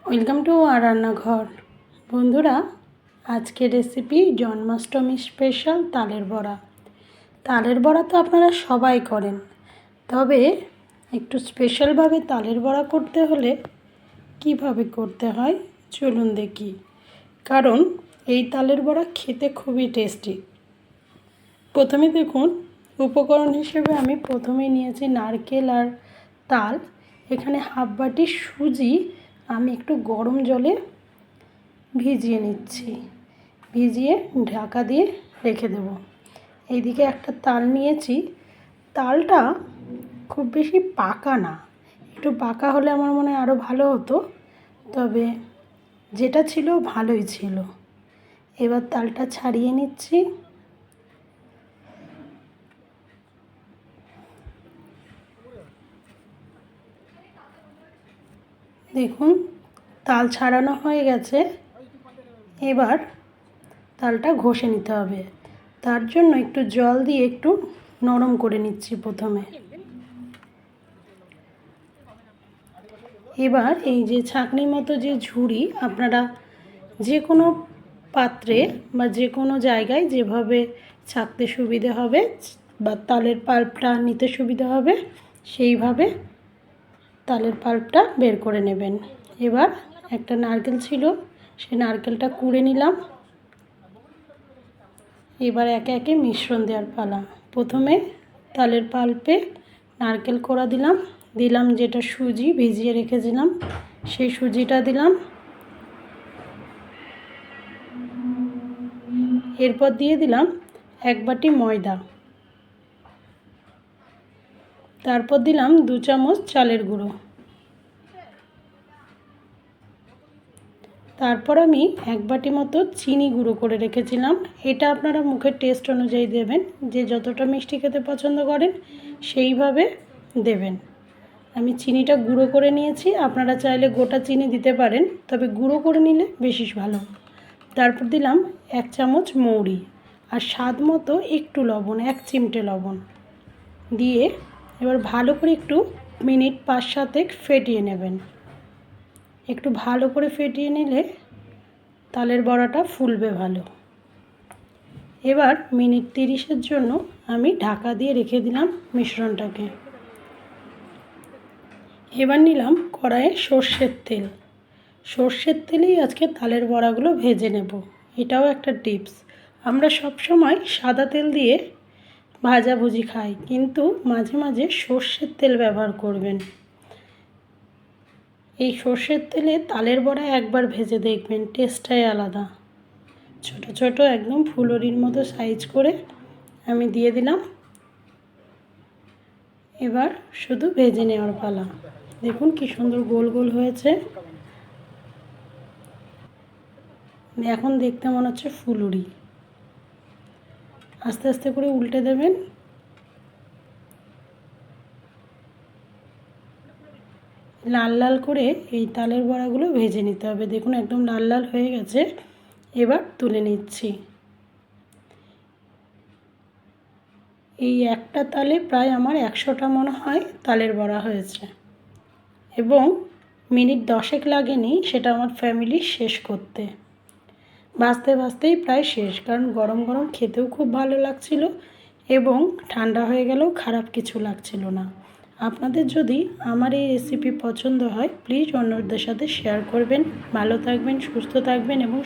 Welcome to আর রান্নাঘর। বন্ধুরা, আজকের রেসিপি জন্মাষ্টমী স্পেশাল তালের বড়া। তালের বড়া তো আপনারা সবাই করেন, তবে একটু স্পেশালভাবে তালের বড়া করতে হলে কিভাবে করতে হয় চলুন দেখি। কারণ এই তালের বড়া খেতে খুবই টেস্টি। প্রথমে দেখুন, উপকরণ হিসেবে আমি প্রথমেই নিয়েছি নারকেল আর তাল। এখানে হাফ বাটি সুজি আমি একটু গরম জলে ভিজিয়ে নিচ্ছি, ভিজিয়ে ঢাকা দিয়ে রেখে দেব। এইদিকে একটা তাল নিয়েছি, তালটা খুব বেশি পাকা না, একটু পাকা হলে আমার মনে হয় আরও ভালো হতো, তবে যেটা ছিল ভালোই ছিল। এবার তালটা ছাড়িয়ে নিচ্ছি। দেখুন, তাল ছাড়ানো হয়ে গেছে। এবার তালটা ঘষে নিতে হবে, তার জন্য একটু জল দিয়ে একটু নরম করে নিচ্ছি প্রথমে। এবার এই যে ছাঁকনির মতো যে ঝুড়ি, আপনারা যে কোনো পাত্রে বা যে কোনো জায়গায় যেভাবে ছাঁকতে সুবিধে হবে বা তালের পাল্পটা নিতে সুবিধা হবে সেইভাবে তালের পাল্পটা বের করে নেবেন। এবার একটা নারকেল ছিল, সেই নারকেলটা কুড়ে নিলাম। এবার একে একে মিশ্রণ দেওয়ার পালা। প্রথমে তালের পাল্পে নারকেল কোড়া দিলাম, দিলাম যেটা সুজি ভিজিয়ে রেখেছিলাম সেই সুজিটা দিলাম। এরপর দিয়ে দিলাম 1 বাটি ময়দা, তারপর দিলাম 2 চামচ চালের গুঁড়ো, তারপর আমি 1 বাটি মতো চিনি গুঁড়ো করে রেখেছিলাম। এটা আপনারা মুখের টেস্ট অনুযায়ী দেবেন, যে যতটা মিষ্টি খেতে পছন্দ করেন সেইভাবে দেবেন। আমি চিনিটা গুঁড়ো করে নিয়েছি, আপনারা চাইলে গোটা চিনি দিতে পারেন, তবে গুঁড়ো করে নিলে বেশি ভালো। তারপর দিলাম 1 চামচ মৌরি আর স্বাদ মতো একটু লবণ, 1 চিমটে লবণ দিয়ে এবার ভালো করে একটু মিনিট 5-7 ফেটিয়ে নেবেন। একটু ভালো করে ফেটিয়ে নিলে তালের বড়াটা ফুলবে ভালো। এবার মিনিট 30-এর জন্য আমি ঢাকা দিয়ে রেখে দিলাম মিশ্রণটাকে। এবার নিলাম কড়াইয়ে সর্ষের তেল। সর্ষের তেলেই আজকে তালের বড়াগুলো ভেজে নেব। এটাও একটা টিপস। আমরা সব সময় সাদা তেল দিয়ে ভাজাভুজি খাই, কিন্তু মাঝে মাঝে সর্ষের তেল ব্যবহার করবেন। এই সর্ষের তেলে তালের বড়া একবার ভেজে দেখবেন, টেস্টটাই আলাদা। ছোট ছোট একদম ফুলুরির মতো সাইজ করে আমি দিয়ে দিলাম। এবার শুধু ভেজে নেওয়ার পালা। দেখুন কি সুন্দর গোল গোল হয়েছে, এখন দেখতে মনে হচ্ছে ফুলুরি। আস্তে আস্তে করে উল্টে দেবেন। লাল লাল করে এই তালের বড়াগুলো ভেজে নিতে হবে। দেখুন একদম লাল লাল হয়ে গেছে। এবার তুলে নিচ্ছি। এই একটা তালে প্রায় আমার 100টা মনে হয় তালের বড়া হয়েছে, এবং মিনিট 10 লাগেনি সেটা আমার ফ্যামিলি শেষ করতে। ভাজতে ভাজতেই প্রায় শেষ, কারণ গরম গরম খেতেও খুব ভালো লাগছিল এবং ঠান্ডা হয়ে গেলেও খারাপ কিছু লাগছিল না। আপনাদের যদি আমার এই রেসিপি পছন্দ হয় প্লিজ অন্যদের সাথে শেয়ার করবেন। ভালো থাকবেন, সুস্থ থাকবেন এবং